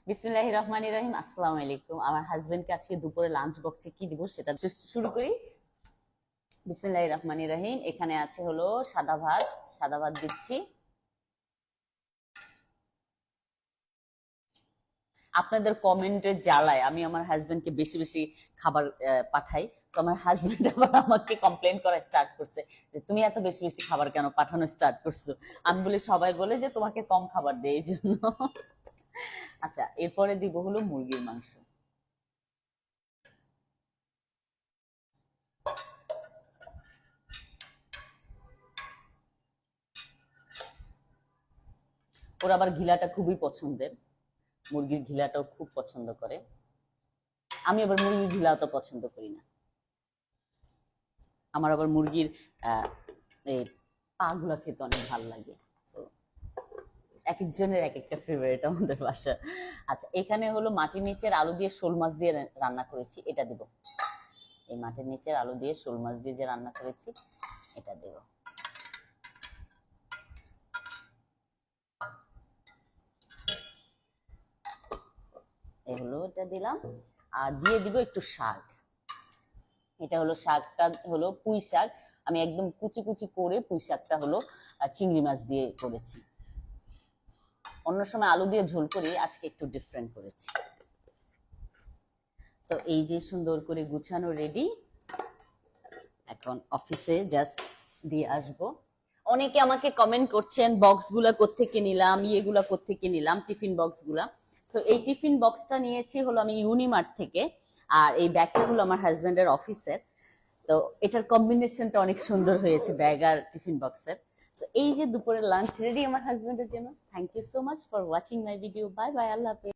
বিসমিল্লাহির রহমানির রহিম। আসসালামু আলাইকুম। আমার হাজবেন্ডকে আজকে দুপুরে লাঞ্চ বক্সে কি দিব সেটা শুরু করি। বিসমিল্লাহির রহমানির রহিম। এখানে আছে হলো সাদা ভাত দিচ্ছি। আপনাদের কমেন্টের জ্বালায় আমি আমার হাজবেন্ডকে বেশি বেশি খাবার পাঠাই। তো আমার হাজবেন্ড আবার আমাকে কমপ্লেন করা স্টার্ট করছে যে তুমি এত বেশি বেশি খাবার কেন পাঠানো স্টার্ট করছো। আমি বলি সবাই বলে যে তোমাকে কম খাবার দেয় এই জন্য। আচ্ছা, এরপরে দিব হলো মুরগির মাংস। ওর আবার ঘিলাটা খুবই পছন্দের, মুরগির ঘিলাটাও খুব পছন্দ করে। আমি আবার মুরগির ঘিলা তো পছন্দ করি না। আমার আবার মুরগির এই পা গুলা খেতে অনেক ভালো লাগে। তো এক একজনের এক একটা ফেভারিট আমাদের বাসা। আচ্ছা, এখানে হলো মাটির নিচের আলু দিয়ে শোল মাছ দিয়ে রান্না করেছি, এটা দেব। এই মাটির নিচের আলু দিয়ে শোল মাছ দিয়ে যে রান্না করেছি এটা দেব। এই হলো এটা দিলাম। আর দিয়ে দিব একটু শাক। এটা হলো শাকটা হলো পুঁই শাক। আমি একদম কুচি কুচি করে পুঁই শাকটা হলো চিংড়ি মাছ দিয়ে করেছি। অন্য সময় আলু দিয়ে ঝোল করি, আজকে একটু ডিফারেন্ট করেছি। তো এই যে সুন্দর করে গুছানো রেডি। এখন অফিসে জাস্ট দিয়ে আসব। অনেকে আমাকে কমেন্ট করছেন বক্সগুলা কোত্থেকে নিলাম, ইয়েগুলা কোত্থেকে নিলাম, টিফিন বক্সগুলা। সো এই টিফিন বক্সটা নিয়েছি হলো আমি ইউনিমার্ট থেকে। আর এই ব্যাগটা হলো আমার হাজবেন্ডের অফিসের। তো এটার কম্বিনেশনটা অনেক সুন্দর হয়েছে ব্যাগ আর টিফিন বক্সের। তো এই যে দুপুরের লাঞ্চ রেডি আমার হাজবেন্ডের জন্য। Thank you so much for watching my video. Bye bye, আল্লাহ হাফেজ।